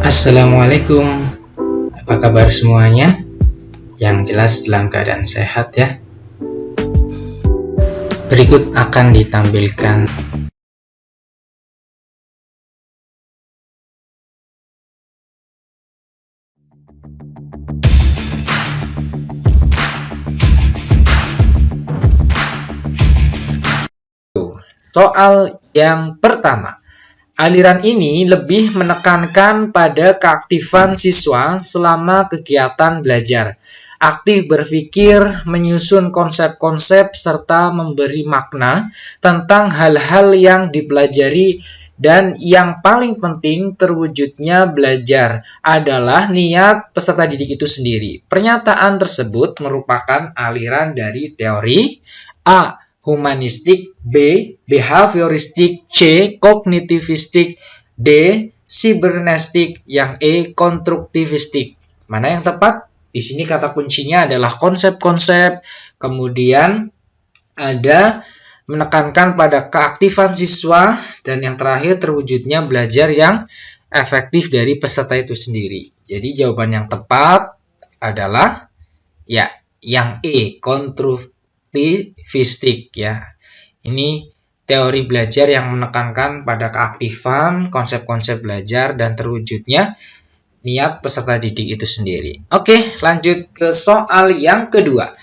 Assalamualaikum, apa kabar semuanya? Yang jelas dalam keadaan sehat ya. Berikut akan ditampilkan soal yang pertama. Aliran ini lebih menekankan pada keaktifan siswa selama kegiatan belajar, aktif berpikir, menyusun konsep-konsep, serta memberi makna tentang hal-hal yang dipelajari, dan yang paling penting terwujudnya belajar adalah niat peserta didik itu sendiri. Pernyataan tersebut merupakan aliran dari teori A. Humanistik, B. Behavioristik, C. Kognitivistik, D. Cybernetik, yang E. Konstruktivistik. Mana yang tepat? Di sini kata kuncinya adalah konsep-konsep, kemudian ada menekankan pada keaktifan siswa, dan yang terakhir terwujudnya belajar yang efektif dari peserta itu sendiri. Jadi jawaban yang tepat adalah ya yang E, konstruktivistik ya. Ini teori belajar yang menekankan pada keaktifan, konsep-konsep belajar, dan terwujudnya niat peserta didik itu sendiri. Oke, lanjut ke soal yang kedua.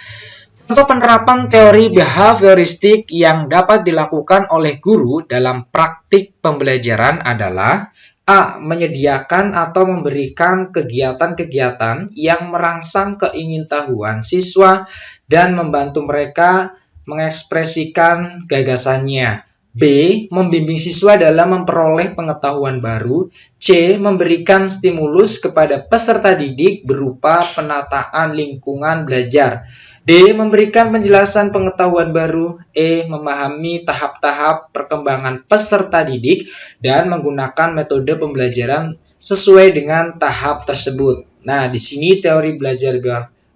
Contoh penerapan teori behavioristik yang dapat dilakukan oleh guru dalam praktik pembelajaran adalah A. Menyediakan atau memberikan kegiatan-kegiatan yang merangsang keingintahuan siswa dan membantu mereka mengekspresikan gagasannya. B. Membimbing siswa dalam memperoleh pengetahuan baru. C. Memberikan stimulus kepada peserta didik berupa penataan lingkungan belajar. D. Memberikan penjelasan pengetahuan baru. E. Memahami tahap-tahap perkembangan peserta didik dan menggunakan metode pembelajaran sesuai dengan tahap tersebut. Nah, di sini teori belajar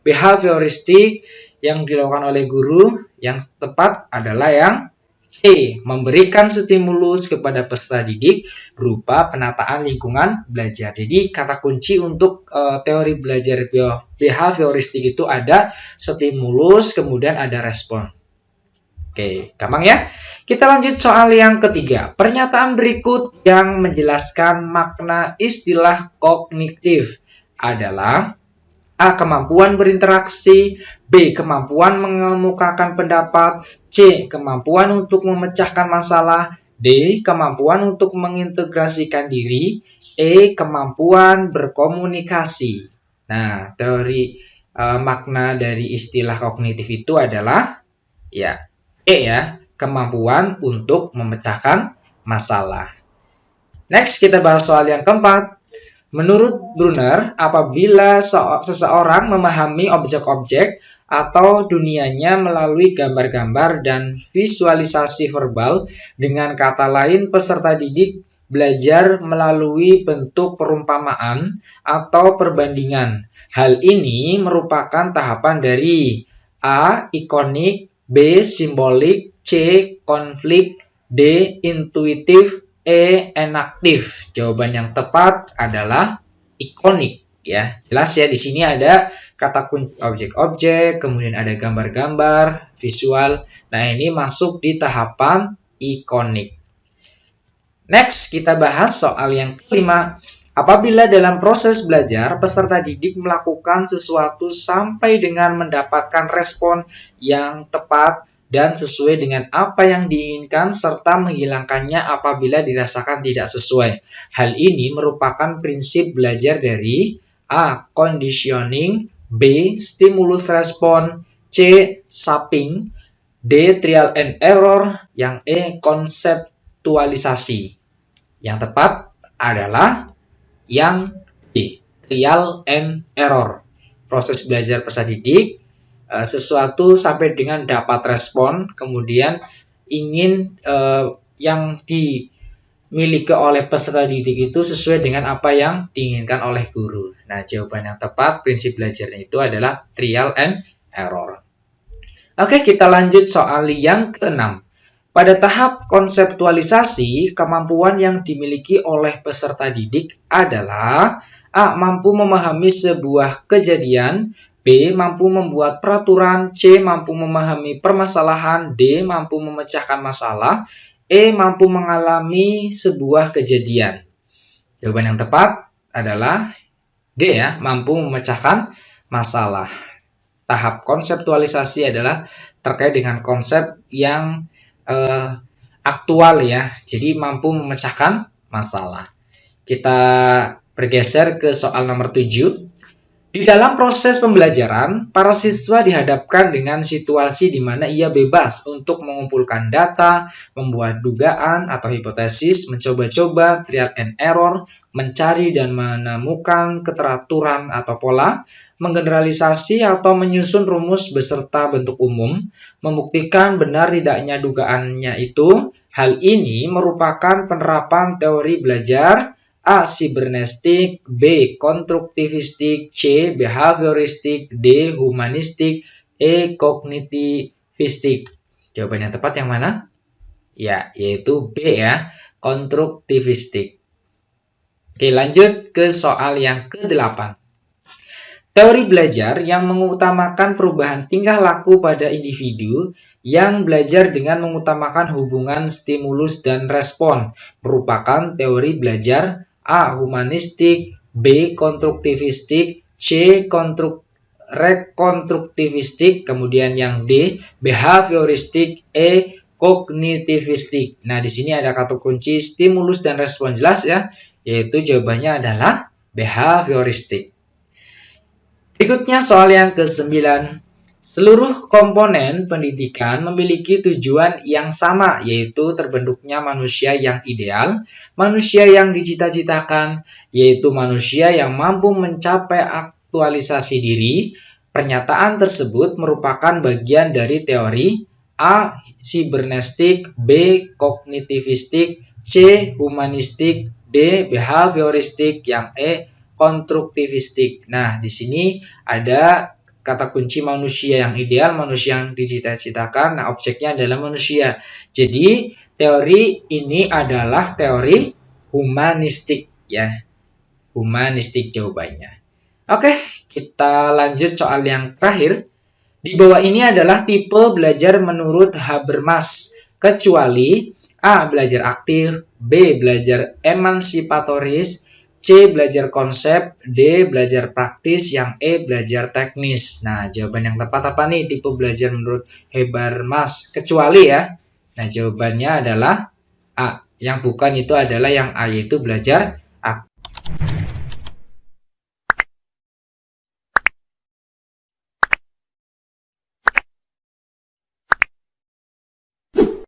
behavioristik yang dilakukan oleh guru yang tepat adalah yang C. Memberikan stimulus kepada peserta didik berupa penataan lingkungan belajar. Jadi kata kunci untuk teori belajar behavioristik itu ada stimulus, kemudian ada respon. Oke, gampang ya. Kita lanjut soal yang ketiga. Pernyataan berikut yang menjelaskan makna istilah kognitif adalah A. Kemampuan berinteraksi, B. Kemampuan mengemukakan pendapat, C. Kemampuan untuk memecahkan masalah, D. Kemampuan untuk mengintegrasikan diri, E. Kemampuan berkomunikasi. Nah, teori makna dari istilah kognitif itu adalah ya E ya, kemampuan untuk memecahkan masalah. Next, kita bahas soal yang keempat. Menurut Brunner, apabila seseorang memahami objek-objek atau dunianya melalui gambar-gambar dan visualisasi verbal, dengan kata lain peserta didik belajar melalui bentuk perumpamaan atau perbandingan. Hal ini merupakan tahapan dari A. Ikonik, B. Simbolik, C. Konflik, D. Intuitif, E. Enaktif. Jawaban yang tepat adalah ikonik ya. Jelas ya, di sini ada kata kunci objek-objek, kemudian ada gambar-gambar, visual. Nah, ini masuk di tahapan ikonik. Next, kita bahas soal yang kelima. Apabila dalam proses belajar, peserta didik melakukan sesuatu sampai dengan mendapatkan respon yang tepat dan sesuai dengan apa yang diinginkan, serta menghilangkannya apabila dirasakan tidak sesuai. Hal ini merupakan prinsip belajar dari A. Conditioning, B. Stimulus respon, C. Shaping, D. Trial and error, yang E. Konseptualisasi. Yang tepat adalah yang D. Trial and error. Proses belajar peserta didik sesuatu sampai dengan dapat respon, kemudian ingin yang dimiliki oleh peserta didik itu sesuai dengan apa yang diinginkan oleh guru. Nah, jawaban yang tepat prinsip belajarnya itu adalah trial and error. Oke, kita lanjut soal yang keenam. Pada tahap konseptualisasi, kemampuan yang dimiliki oleh peserta didik adalah A. Mampu memahami sebuah kejadian, B. Mampu membuat peraturan, C. Mampu memahami permasalahan, D. Mampu memecahkan masalah, E. Mampu mengalami sebuah kejadian. Jawaban yang tepat adalah D ya, mampu memecahkan masalah. Tahap konseptualisasi adalah terkait dengan konsep yang aktual ya, jadi mampu memecahkan masalah. Kita bergeser ke soal nomor 7. Di dalam proses pembelajaran, para siswa dihadapkan dengan situasi di mana ia bebas untuk mengumpulkan data, membuat dugaan atau hipotesis, mencoba-coba, trial and error, mencari dan menemukan keteraturan atau pola, menggeneralisasi atau menyusun rumus beserta bentuk umum, membuktikan benar tidaknya dugaannya itu. Hal ini merupakan penerapan teori belajar A. Sibernetik, B. Konstruktivistik, C. Behavioristik, D. Humanistik, E. Kognitivistik. Jawaban yang tepat yang mana? Ya, yaitu B ya, konstruktivistik. Oke, lanjut ke soal yang ke-8. Teori belajar yang mengutamakan perubahan tingkah laku pada individu yang belajar dengan mengutamakan hubungan stimulus dan respon merupakan teori belajar A. Humanistik, B. Konstruktivistik, C. Rekonstruktivistik, kemudian yang D. Behavioristik, E. Kognitivistik. Nah, di sini ada kata kunci stimulus dan respon jelas ya, yaitu jawabannya adalah behavioristik. Berikutnya soal yang ke-9. Seluruh komponen pendidikan memiliki tujuan yang sama, yaitu terbentuknya manusia yang ideal, manusia yang dicita-citakan, yaitu manusia yang mampu mencapai aktualisasi diri. Pernyataan tersebut merupakan bagian dari teori A. Sibernetik, B. Kognitivistik, C. Humanistik, D. Behavioristik, yang E. Konstruktivistik. Nah, di sini ada kata kunci manusia yang ideal, manusia yang dicita-citakan. Nah, objeknya adalah manusia. Jadi, teori ini adalah teori humanistik ya. Humanistik jawabannya. Oke, kita lanjut soal yang terakhir. Di bawah ini adalah tipe belajar menurut Habermas, kecuali A. Belajar aktif, B. Belajar emansipatoris, C. Belajar konsep, D. Belajar praktis, yang E. Belajar teknis. Nah, jawaban yang tepat apa nih tipe belajar menurut Habermas? Kecuali ya. Nah, jawabannya adalah A. Yang bukan itu adalah yang A, yaitu belajar